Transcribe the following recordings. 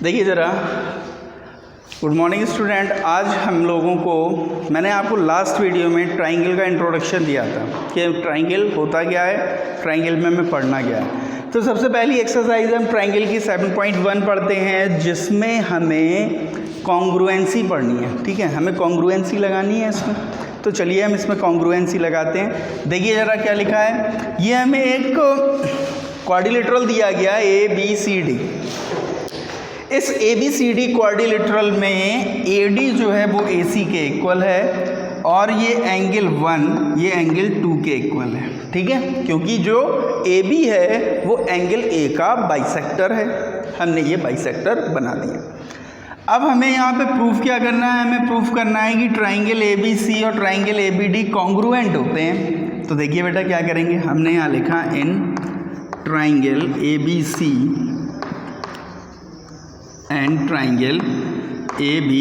देखिए ज़रा, good morning student. आज हम लोगों को, मैंने आपको लास्ट वीडियो में ट्राइंगल का इंट्रोडक्शन दिया था कि ट्राइंगल होता क्या है, ट्राइंगल में हमें पढ़ना क्या है। तो सबसे पहली एक्सरसाइज हम ट्राइंगल की 7.1 पढ़ते हैं, जिसमें हमें कॉन्ग्रुएंसी पढ़नी है। ठीक है, हमें कॉन्ग्रुएंसी लगानी है इसमें। तो चलिए हम इसमें कॉन्ग्रुएंसी लगाते हैं। देखिए ज़रा क्या लिखा है। ये हमें एक क्वाड्रिलेटरल दिया गया ABCD। इस ABCD क्वाड्रिलेटरल में AD जो है वो AC के इक्वल है और ये एंगल 1 ये एंगल 2 के इक्वल है। ठीक है, क्योंकि जो AB है वो एंगल A का बाइसेक्टर है। हमने ये बाइसेक्टर बना दिया। अब हमें यहाँ पे प्रूफ क्या करना है, हमें प्रूफ करना है कि ट्राइंगल ABC और ट्राइंगल ABD कॉन्ग्रुएंट होते हैं। तो देखिए बेटा क्या करेंगे, हमने यहाँ लिखा in triangle ABC and triangle ABD।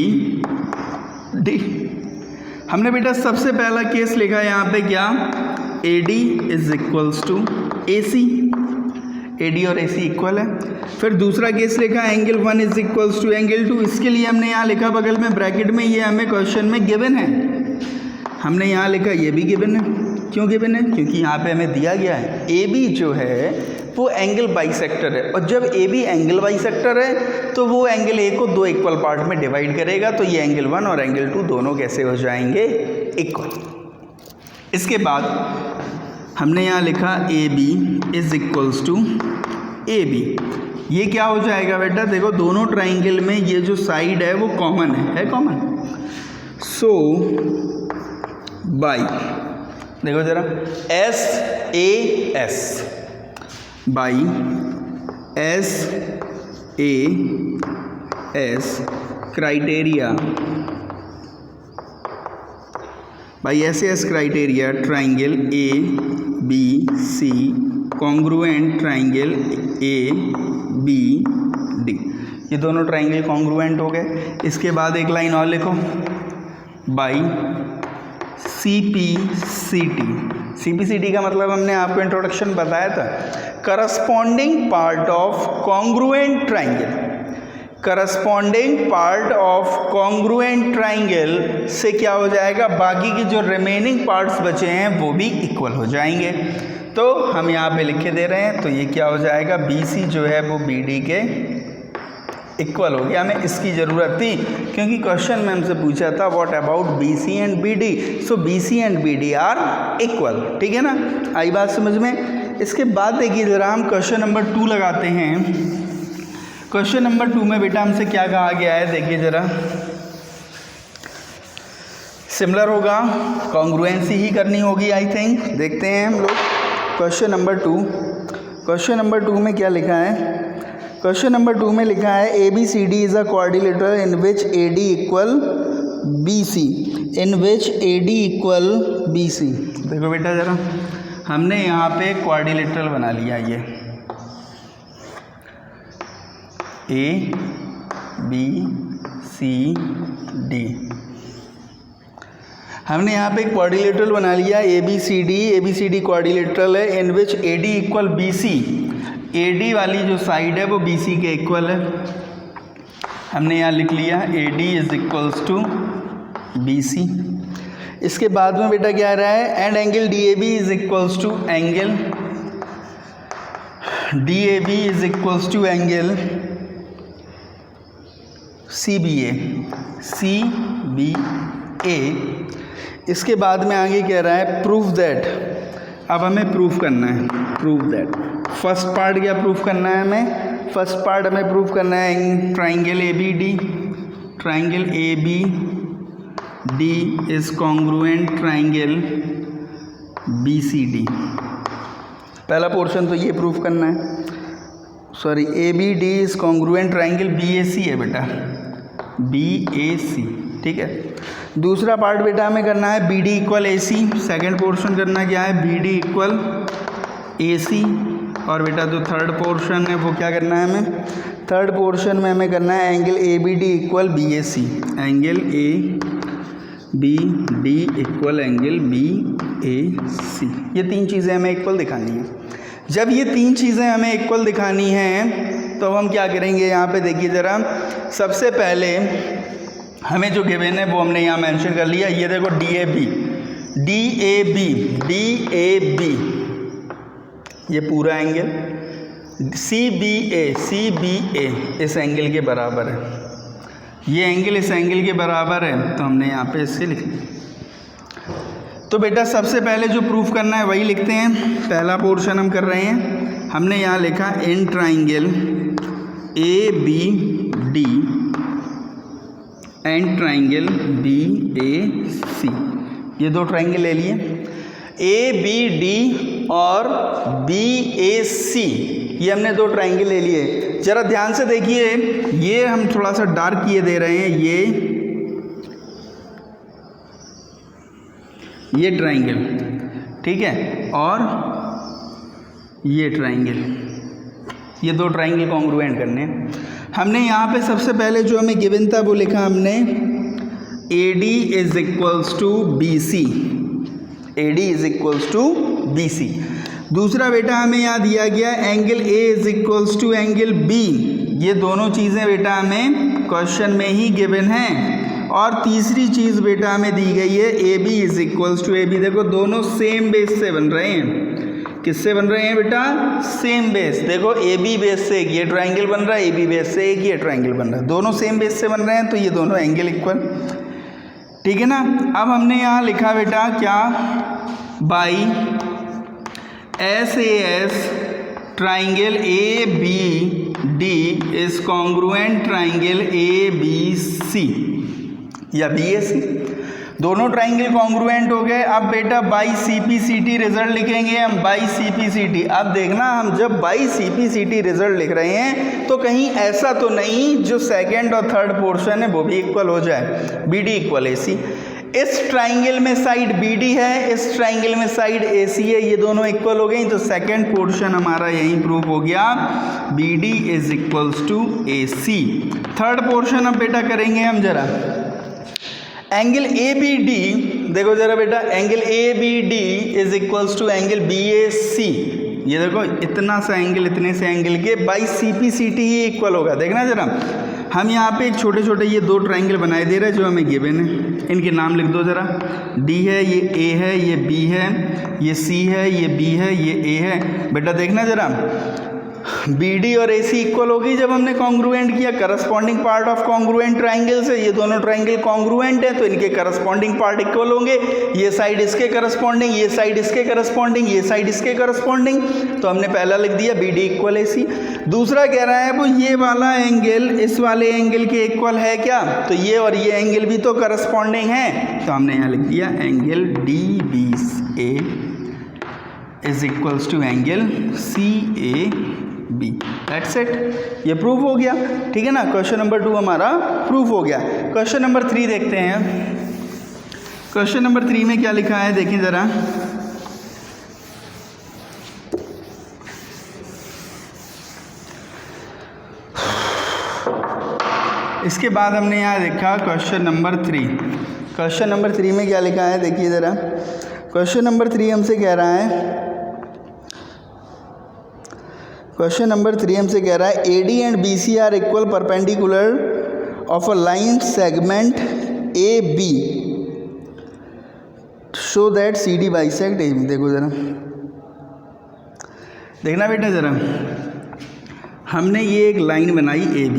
हमने बेटा सबसे पहला केस लिखा यहाँ पे क्या, AD is equals to AC। AD और AC इक्वल है। फिर दूसरा केस लिखा angle 1 is equals to angle 2। इसके लिए हमने यहाँ लिखा बगल में ब्रैकेट में, ये हमें क्वेश्चन में गिवन है। हमने यहाँ लिखा ये भी गिवन है। क्यों गिवन है? क्योंकि यहाँ पे हमें दिया गया है AB जो है वो एंगल बाइसेक्टर है, और जब AB एंगल बाइसेक्टर है तो वो एंगल A को दो इक्वल पार्ट में डिवाइड करेगा। तो ये एंगल 1 और एंगल 2 दोनों कैसे हो जाएंगे, इक्वल। इसके बाद हमने यहाँ लिखा AB is equals to AB। ये क्या हो जाएगा बेटा, देखो दोनों ट्राइंगल में ये जो साइड है वो कॉमन है कॉमन। सो बाई, देखो जरा, SAS by SAS criteria, by SAS criteria triangle ABC congruent triangle ABD। ये दोनों ट्राइंगल कॉन्ग्रुएंट हो गए। इसके बाद एक लाइन और लिखो, बाई CPCD का मतलब हमने आपको इंट्रोडक्शन बताया था, corresponding part of congruent triangle. Corresponding part of congruent triangle से क्या हो जाएगा, बाकी की जो रिमेनिंग पार्ट्स बचे हैं वो भी इक्वल हो जाएंगे। तो हम यहाँ पे लिखे दे रहे हैं, तो ये क्या हो जाएगा, BC जो है वो BD के इक्वल हो गया। हमें इसकी ज़रूरत थी क्योंकि क्वेश्चन में हमसे पूछा था what about BC and BD। सो BC and BD are equal. ठीक है ना, आई बात समझ में। इसके बाद देखिए ज़रा, हम क्वेश्चन नंबर 2 लगाते हैं। क्वेश्चन नंबर 2 में बेटा हमसे क्या कहा गया है, देखिए ज़रा, सिमिलर होगा, कॉन्ग्रुएंसी ही करनी होगी आई थिंक। देखते हैं हम लोग क्वेश्चन नंबर 2। क्वेश्चन नंबर 2 में क्या लिखा है, क्वेश्चन नंबर 2 में लिखा है ABCD is a quadrilateral in which AD equal BC, in which AD equal BC। देखो बेटा ज़रा, हमने यहाँ पे क्वाड्रिलेटरल बना लिया, ये ABCD। हमने यहाँ पे क्वाड्रिलेटरल बना लिया ABCD क्वाड्रिलेटरल है इन विच AD इक्वल BC। AD वाली जो साइड है वो BC के इक्वल है। हमने यहाँ लिख लिया AD is equals to BC। इसके बाद में बेटा क्या रहा है, and angle DAB is equals to angle DAB is equals to angle CBA। इसके बाद में आगे कह रहा है प्रूफ दैट। अब हमें प्रूफ करना है, प्रूफ दैट। फर्स्ट पार्ट क्या प्रूफ करना है हमें, फर्स्ट पार्ट हमें प्रूफ करना है triangle ABD is congruent triangle BCD। पहला पोर्शन तो ये प्रूफ करना है, sorry, ABD is congruent triangle BAC है बेटा, BAC। ठीक है, दूसरा पार्ट बेटा हमें करना है BD equal AC। Second portion करना क्या है, BD इक्वल AC। और बेटा जो थर्ड पोर्शन है वो क्या करना है हमें, थर्ड पोर्शन में हमें करना है angle ABD equal BAC। Angle ABD equal angle BAC। ये तीन चीज़ें हमें इक्वल दिखानी है। जब ये तीन चीज़ें हमें इक्वल दिखानी हैं तो हम क्या करेंगे यहाँ पे देखिए ज़रा, सबसे पहले हमें जो गिवन है वो हमने यहाँ मेंशन कर लिया। ये देखो DAB ये पूरा एंगल, CBA इस एंगल के बराबर है, ये एंगल इस एंगल के बराबर है, तो हमने यहाँ पे इससे लिख लिया। तो बेटा सबसे पहले जो प्रूफ करना है वही लिखते हैं। पहला पोर्शन हम कर रहे हैं, हमने यहाँ लिखा in triangle ABD and triangle BAC, ये दो ट्राइंगल ले लिए। ABD और BAC ये हमने दो ट्राइंगल ले लिए। ज़रा ध्यान से देखिए, ये हम थोड़ा सा डार्क किए दे रहे हैं, ये ट्राइंगल, ठीक है, और ये ट्राइंगल, ये दो ट्राइंगल कॉन्ग्रुएंट करने हैं। हमने यहाँ पे सबसे पहले जो हमें गिवन था वो लिखा हमने AD is equals to BC, AD is equals to BC। दूसरा बेटा हमें यहाँ दिया गया angle A is equals to angle B, ये दोनों चीज़ें बेटा हमें क्वेश्चन में ही गिवन हैं। और तीसरी चीज़ बेटा हमें दी गई है AB is equals to AB। देखो दोनों सेम बेस से बन रहे हैं। किससे बन रहे हैं बेटा? Same base. देखो AB बेस से एक ये ट्राइंगल बन रहा है, AB बेस से एक ये ट्राइंगल बन रहा है, दोनों सेम बेस से बन रहे हैं, तो ये दोनों एंगल इक्वल, ठीक है ना। अब हमने यहाँ लिखा बेटा क्या, by SAS triangle ABD is congruent triangle ABC या BAC, दोनों ट्राइंगल कॉन्ग्रुएंट हो गए। अब बेटा बाई CPCT रिजल्ट लिखेंगे हम, बाई CPCT। अब देखना, हम जब बाई CPCT रिजल्ट लिख रहे हैं तो कहीं ऐसा तो नहीं जो सेकंड और थर्ड पोर्शन है वो भी इक्वल हो जाए, BD इक्वल AC। इस ट्राइंगल में साइड BD है, इस ट्राइंगल में साइड AC है, ये दोनों इक्वल हो गई, तो सेकंड पोर्शन हमारा यही प्रूफ हो गया, BD is equals to AC। Third portion अब बेटा करेंगे हम जरा, एंगल ABD, देखो जरा बेटा, angle ABD is equals to angle BAC। ये देखो इतना सा एंगल इतने से एंगल के बाई CPCT ही इक्वल होगा। देखना जरा, हम यहाँ पे एक छोटे छोटे ये दो ट्राइंगल बनाए दे रहे हैं जो हमें गिवन है, इनके नाम लिख दो जरा। D है, ये A है, ये B है, ये C है, ये B है, ये A है। बेटा देखना जरा, BD और AC इक्वल होगी जब हमने कॉन्ग्रुएंट किया, corresponding part of congruent triangle से। ये दोनों ट्राइंगल कॉन्ग्रुएंट है तो इनके करस्पॉन्डिंग पार्ट इक्वल होंगे, ये साइड इसके करस्पॉन्डिंग, ये साइड इसके करस्पॉन्डिंग, ये साइड इसके करस्पॉन्डिंग, तो हमने पहला लिख दिया BD इक्वल AC। दूसरा कह रहा है वो ये वाला एंगल इस वाले एंगल के इक्वल है क्या, तो ये और ये एंगल भी तो करस्पॉन्डिंग है, तो हमने यहाँ लिख दिया angle DBA is equals to angle CAB। That's it, ये प्रूफ हो गया, ठीक है ना। क्वेश्चन नंबर 2 हमारा प्रूफ हो गया। क्वेश्चन नंबर 3 देखते हैं। क्वेश्चन नंबर 3 में क्या लिखा है देखिए ज़रा, इसके बाद हमने यहाँ देखा क्वेश्चन नंबर 3। क्वेश्चन नंबर 3 में क्या लिखा है देखिए ज़रा, क्वेश्चन नंबर 3 हमसे कह रहा है, क्वेश्चन नंबर 3 हमसे कह रहा है AD and BC are equal perpendicular of a line segment AB show that CD bisect AB। देखो ज़रा, देखना बेटा ज़रा, हमने ये एक लाइन बनाई AB,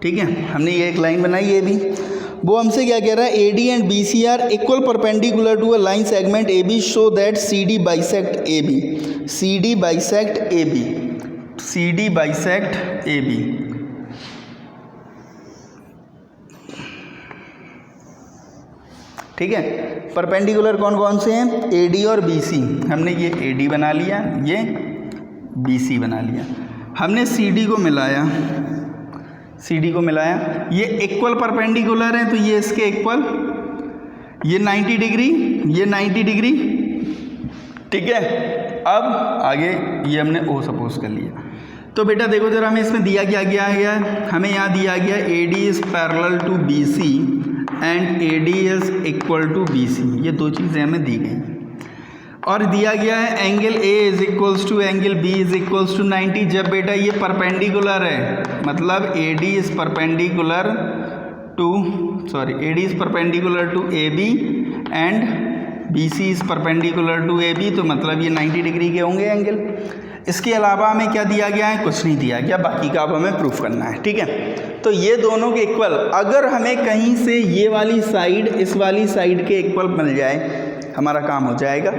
ठीक है, हमने ये एक लाइन बनाई AB, वो हमसे क्या कह रहा है, AD and BC are equal perpendicular to a line segment AB show that CD bisect AB, CD bisect AB, CD bisect AB। ठीक है, परपेंडिकुलर कौन कौन से हैं, AD और BC। हमने ये AD बना लिया, ये BC बना लिया, हमने CD को मिलाया, CD को मिलाया, ये इक्वल परपेंडिकुलर है तो ये इसके इक्वल, ये 90 डिग्री, ये 90 डिग्री, ठीक है। अब आगे ये हमने O सपोज कर लिया। तो बेटा देखो जरा, हमें इसमें दिया क्या गया है, हमें यहाँ दिया गया AD is parallel to BC and AD is equal to BC, ये दो चीज़ें हमें दी गई। और दिया गया है angle A is equals to angle B is equals to 90। जब बेटा ये परपेंडिकुलर है, मतलब A D is perpendicular to A B and B C is perpendicular to A B, तो मतलब ये 90 डिग्री के होंगे एंगल। इसके अलावा हमें क्या दिया गया है? कुछ नहीं दिया गया, बाकी का अब हमें प्रूफ करना है। ठीक है, तो ये दोनों के इक्वल, अगर हमें कहीं से ये वाली साइड इस वाली साइड के इक्वल मिल जाए, हमारा काम हो जाएगा।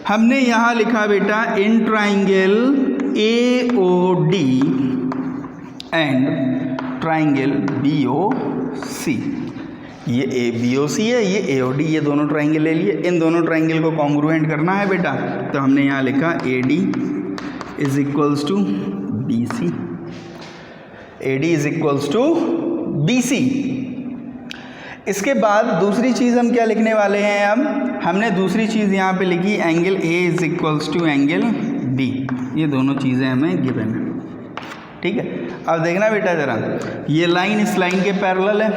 हमने यहाँ लिखा बेटा in triangle A O D and triangle B O C, ये ए बी ओ सी है, ये ए ओ डी, ये दोनों ट्राइंगल ले लिए। इन दोनों ट्राइंगल को कॉन्ग्रुएंट करना है बेटा, तो हमने यहाँ लिखा A D is equals to B C, A D is equals to B C. इसके बाद दूसरी चीज़ हम क्या लिखने वाले हैं? अब हमने दूसरी चीज़ यहाँ पे लिखी angle A is equals to angle B, ये दोनों चीज़ें हमें गिवन है। ठीक है, अब देखना बेटा ज़रा, ये लाइन इस लाइन के पैरेलल है,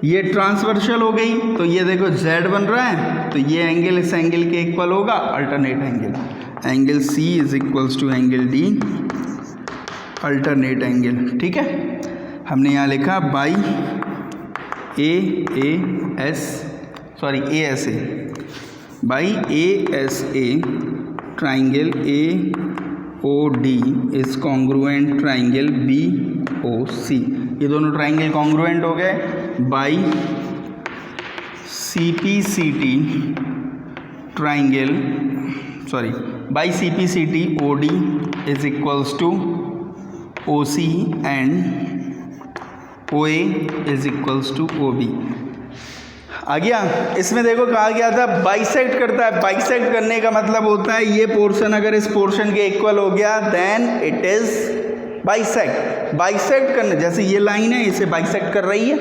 ये ट्रांसवर्सल हो गई, तो ये देखो Z बन रहा है, तो ये एंगल इस एंगल के इक्वल होगा, alternate angle, angle C is equals to angle D, alternate angle. ठीक है, हमने यहाँ लिखा by A S A by A S A triangle A O D is congruent triangle B O C, ये दोनों triangle congruent हो गए। By C P C T triangle by C P C T O D is equals to O C and O A is equals to O B. आ गया? इसमें देखो कहा गया था बाइसेक्ट करता है, बाइसेक्ट करने का मतलब होता है ये पोर्शन अगर इस पोर्शन के इक्वल हो गया then it is bisect. Bisect करने, जैसे ये लाइन है इसे बाइसेक्ट कर रही है,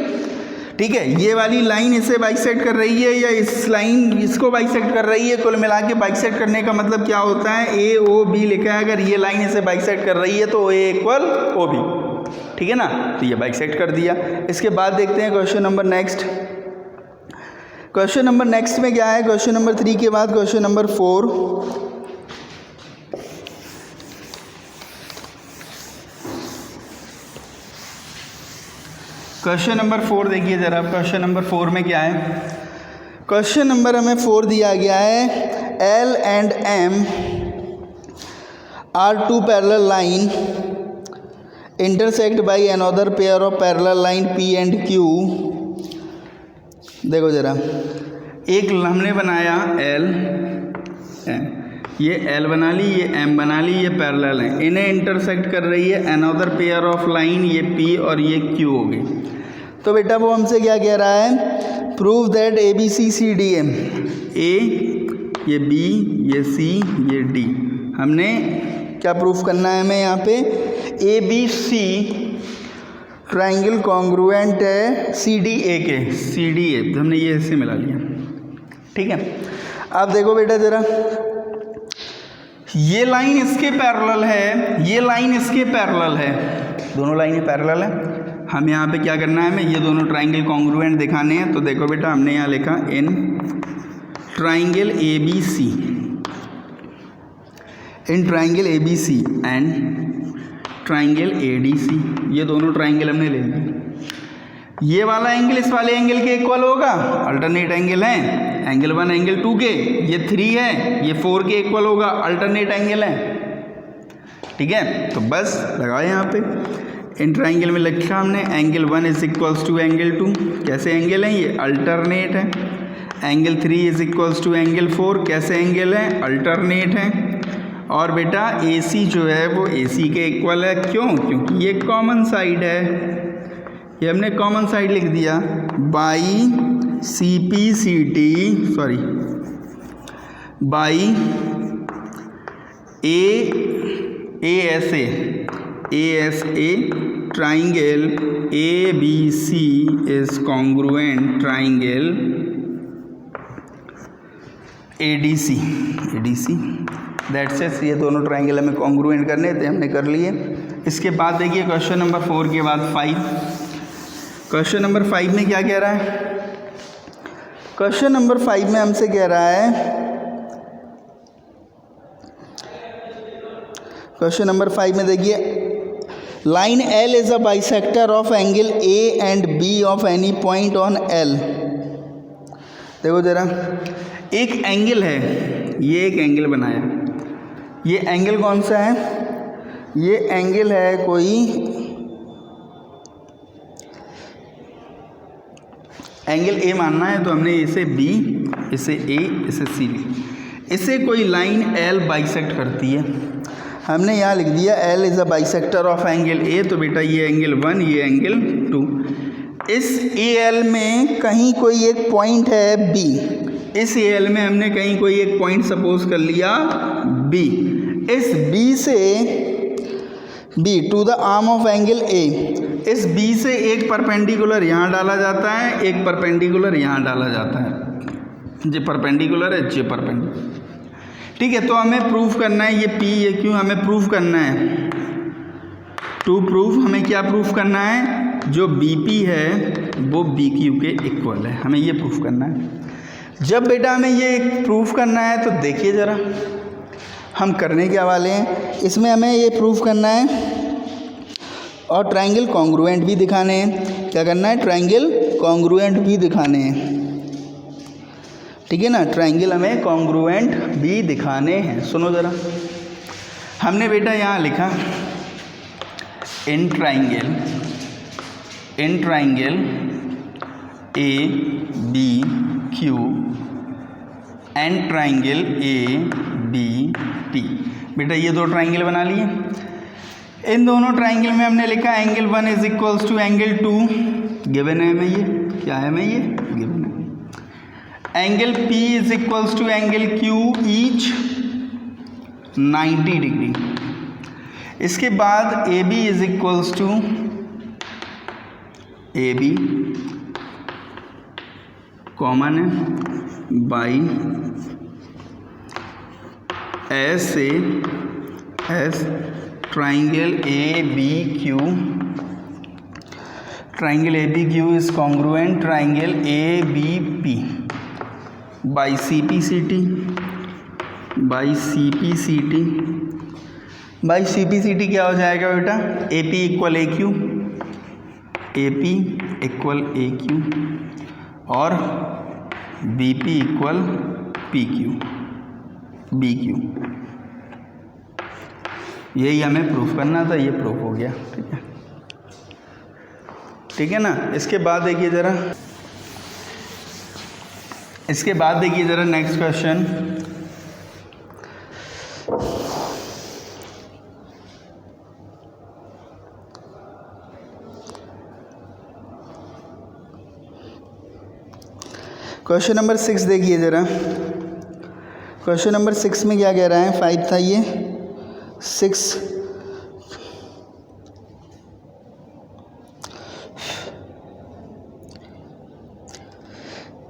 ठीक है, ये वाली लाइन इसे बाइसेक्ट कर रही है या इस लाइन इसको बाइसेक्ट कर रही है, कुल मिला के बाइसेक्ट करने का मतलब क्या होता है? ए ओ बी लिखा है, अगर ये लाइन इसे बाइसेक्ट कर रही है तो ए इक्वल ओ बी, ठीक है ना, तो ये बाइसेक्ट कर दिया। इसके बाद देखते हैं question number next. Question number next में क्या है? क्वेश्चन नंबर 3 के बाद क्वेश्चन नंबर 4। क्वेश्चन नंबर 4 देखिए जरा, क्वेश्चन नंबर 4 में क्या है? क्वेश्चन नंबर हमें 4 दिया गया है L and M are two parallel line intersect by another pair of parallel line P and Q। देखो जरा, एक हमने बनाया L M, ये L बना ली, ये M बना ली, ये पैरेलल है, इन्हें इंटरसेक्ट कर रही है another pair of line, ये P और ये Q हो गई। तो बेटा वो हमसे क्या कह रहा है? Prove that A B C C D M, A ये B ये C ये D, हमने क्या प्रूफ करना है हमें यहाँ पे? A B C triangle congruent है सी डी ए के, सी डी ए, तो हमने ये इससे मिला लिया। ठीक है, अब देखो बेटा जरा, ये लाइन इसके पैरेलल है, ये लाइन इसके पैरेलल है, दोनों लाइनें पैरेलल है। हम यहाँ पे क्या करना है? हमें ये दोनों ट्राइंगल कॉन्ग्रुएंट दिखाने हैं। तो देखो बेटा, हमने यहाँ लिखा in triangle A B C, in triangle A B C and triangle A D C, ये दोनों ट्राइंगल हमने ले लिए। ये वाला एंगल इस वाले एंगल के इक्वल होगा, अल्टरनेट एंगल है, एंगल 1 एंगल 2 के, ये 3 है, ये 4 के इक्वल होगा, अल्टरनेट एंगल है। ठीक है, तो बस लगाए यहाँ पे इन ट्राइंगल में लिखा हमने angle 1 is equals to angle 2, कैसे एंगल है? ये अल्टरनेट है। Angle 3 is equals to angle 4, कैसे एंगल है? अल्टरनेट है। और बेटा AC जो है वो AC के इक्वल है, क्यों? क्योंकि ये कॉमन साइड है, ये हमने कॉमन साइड लिख दिया। By by ASA triangle ABC is congruent triangle ADC that's it. ये दोनों ट्राइंगल हमें कॉन्ग्रुएंट करने थे, हमने कर लिए। इसके बाद देखिए क्वेश्चन नंबर 4 के बाद 5। क्वेश्चन नंबर 5 में क्या कह रहा है? क्वेश्चन नंबर 5 में हमसे कह रहा है क्वेश्चन नंबर 5 में देखिए, line L is a bisector of angle A and B of any point on L. देखो जरा, एक एंगल है, ये एक एंगल बनाया, ये एंगल कौन सा है? ये एंगल है कोई एंगल ए मानना है, तो हमने इसे बी, इसे ए, इसे सी ली। इसे कोई लाइन एल बाइसेक्ट करती है, हमने यहाँ लिख दिया L is a bisector of angle ए, तो बेटा ये एंगल 1, ये एंगल 2। इस ए एल में कहीं कोई एक पॉइंट है बी, इस ए एल में हमने कहीं कोई एक पॉइंट सपोज कर लिया बी। इस बी से B to the arm of angle A, इस बी से एक परपेंडिकुलर यहाँ डाला जाता है, एक परपेंडिकुलर यहाँ डाला जाता है। ये परपेंडिकुलर है, ये परपेंडिकुलर, ठीक है। तो हमें प्रूफ करना है ये P, ये Q हमें प्रूफ करना है। टू प्रूफ हमें क्या प्रूफ करना है? जो BP है वो BQ के इक्वल है, हमें ये प्रूफ करना है। जब बेटा हमें ये प्रूफ करना है तो देखिए ज़रा हम करने क्या वाले हैं। इसमें हमें ये प्रूफ करना है और ट्रायंगल कॉन्ग्रुएंट भी दिखाने हैं। क्या करना है? ट्रायंगल कॉन्ग्रुएंट भी दिखाने हैं, ठीक है ना। ट्रायंगल हमें कॉन्ग्रुएंट भी दिखाने हैं। सुनो ज़रा, हमने बेटा यहाँ लिखा in triangle A B Q and triangle A B T. बेटा ये दो ट्रायंगल बना लिए। इन दोनों ट्रायंगल में हमने लिखा angle 1 is equals to angle 2, given है हमें, ये क्या है हमें, ये गिवन है। Angle P is equals to angle Q each 90 degree. इसके बाद AB is equals to AB, common है, बाई S से S triangle ABQ, triangle ABQ is congruent triangle ABP by CPCT, by CPCT क्या हो जाएगा बेटा? AP equal AQ, AP equal AQ और BP equal PQ BQ। यही हमें proof करना था, ये प्रूफ हो गया, ठीक है, ठीक है ना। इसके बाद देखिए ज़रा नेक्स्ट क्वेश्चन। क्वेश्चन नंबर 6 देखिए ज़रा। क्वेश्चन नंबर 6 में क्या कह रहा है? 5 था ये, 6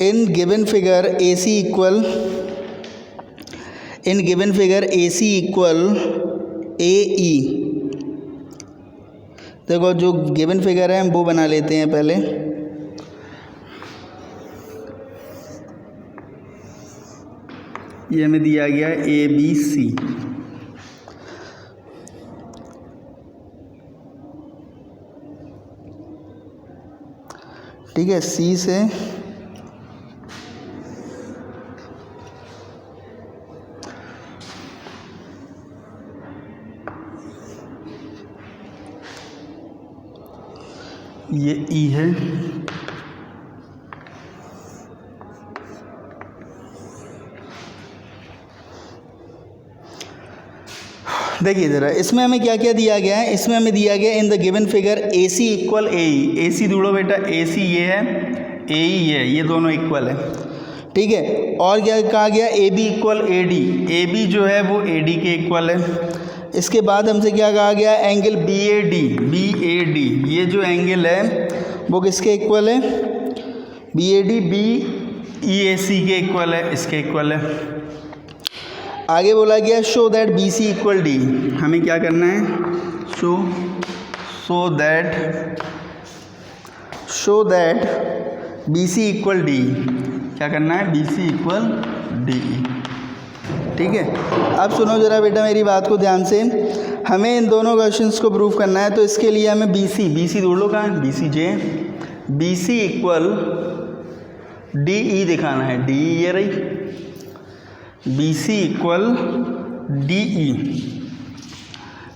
in given figure AC equal AE। देखो जो गिवन फिगर है हम वो बना लेते हैं पहले। ये हमें दिया गया है ABC, ठीक है। C से ये E है, देखिए ज़रा इसमें हमें क्या क्या दिया गया है। इसमें हमें दिया गया in the given figure AC equal AE। AC ढूंढो बेटा, AC ये है, AE ये है, ये दोनों इक्वल है, ठीक है। और क्या कहा गया? AB इक्वल AD, AB जो है वो AD के इक्वल है। इसके बाद हमसे क्या कहा गया? एंगल BAD, ये जो एंगल है वो किसके इक्वल है? BAD BEAC के इक्वल है, इसके इक्वल है। आगे बोला गया show that BC equal D। हमें क्या करना है? Show that BC equal D। क्या करना है? BC equal DE। ठीक है। अब सुनो ज़रा बेटा मेरी बात को ध्यान से, हमें इन दोनों क्वेश्चंस को प्रूव करना है, तो इसके लिए हमें BC ढूंढ लो, कहाँ है BCJ, BC इक्वल DE दिखाना है, DE ये रही, BC equal DE,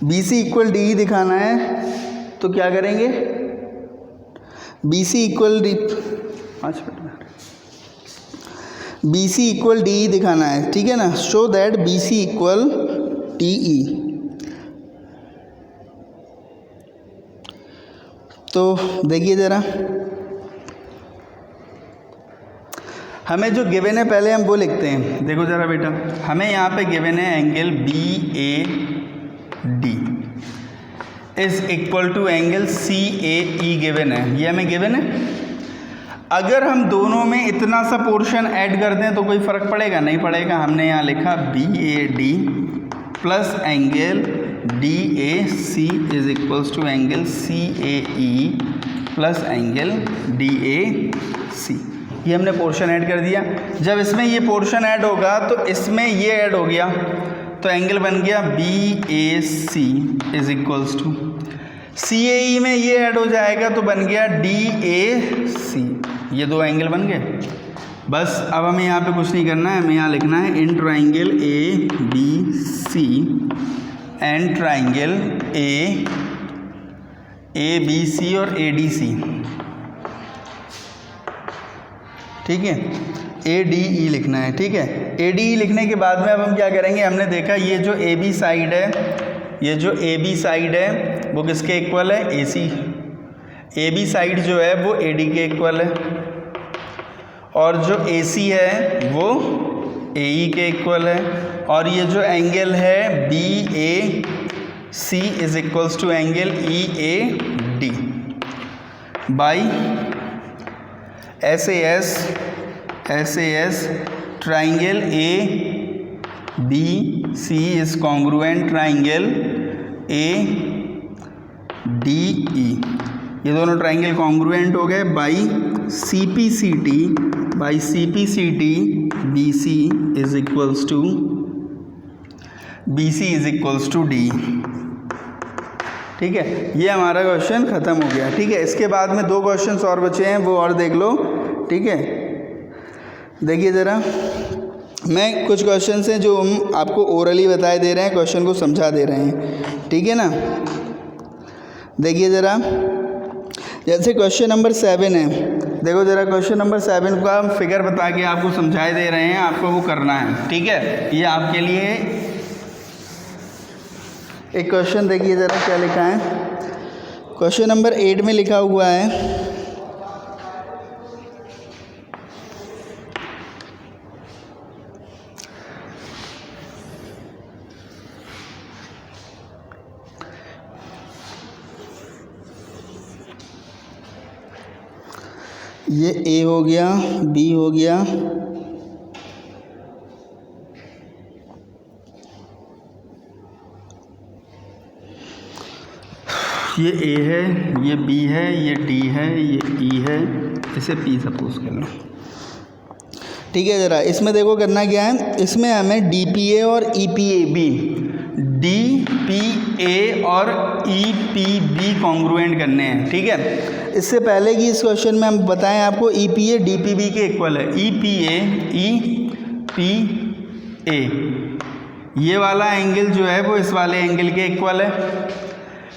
BC equal DE दिखाना है, तो क्या करेंगे, BC equal BC equal DE दिखाना है, ठीक है ना। Show that BC equal DE। तो देखिए ज़रा, हमें जो गिवन है पहले हम वो लिखते हैं। देखो ज़रा बेटा, हमें यहाँ पे गिवन है angle BAD is equal to angle CAE given है, ये हमें गिवन है। अगर हम दोनों में इतना सा पोर्शन ऐड कर दें तो कोई फ़र्क पड़ेगा, नहीं पड़ेगा। हमने यहाँ लिखा BAD plus angle DAC is equals to angle CAE plus angle DAC, ये हमने पोर्शन ऐड कर दिया। जब इसमें ये पोर्शन ऐड होगा तो इसमें ये ऐड हो गया, तो एंगल बन गया BAC is equals to CAE में ये ऐड हो जाएगा तो बन गया DAC, ये दो एंगल बन गए। बस अब हमें यहाँ पे कुछ नहीं करना है, हमें यहाँ लिखना है in triangle ABC and triangle ABC और ADC, ठीक है, ADE लिखना है, ठीक है। ADE लिखने के बाद में अब हम क्या करेंगे, हमने देखा ये जो AB साइड है, ये जो AB साइड है वो किसके इक्वल है, AC। AB साइड जो है वो AD के इक्वल है, और जो AC है वो AE के इक्वल है, और ये जो एंगल है BAC is equals to angle EAD by SAS triangle ABC is congruent triangle ADE, ये दोनों ट्राइंगल कॉन्ग्रुएंट हो गए by CPCT BC is equals to D, ठीक है। ये हमारा क्वेश्चन ख़त्म हो गया, ठीक है। इसके बाद में दो क्वेश्चंस और बचे हैं, वो और देख लो, ठीक है। देखिए ज़रा, मैं कुछ क्वेश्चंस हैं जो हम आपको ओरली बताए दे रहे हैं, क्वेश्चन को समझा दे रहे हैं, ठीक है ना। देखिए ज़रा, जैसे क्वेश्चन नंबर 7 है, देखो ज़रा क्वेश्चन नंबर 7 का फिगर बता के आपको समझाए दे रहे हैं, आपको वो करना है, ठीक है। ये आपके लिए एक क्वेश्चन, देखिए ज़रा क्या लिखा है। क्वेश्चन नंबर 8 में लिखा हुआ है ये A हो गया, B हो गया, ये A है, ये B है, ये D है, ये E है, इसे P सपोज कर लो, ठीक है। ज़रा इसमें देखो करना क्या है, इसमें हमें DPA और EPAB, DPA और EPB कॉन्ग्रुएंट करने हैं, ठीक है। इससे पहले कि इस क्वेश्चन में हम बताएं आपको, EPA DPB के इक्वल है, EPA ये वाला एंगल जो है वो इस वाले एंगल के इक्वल है,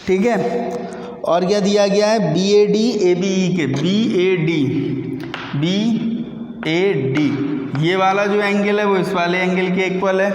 ठीक है। और क्या दिया गया है, BAD ABE के, BAD ये वाला जो एंगल है वो इस वाले एंगल के इक्वल है,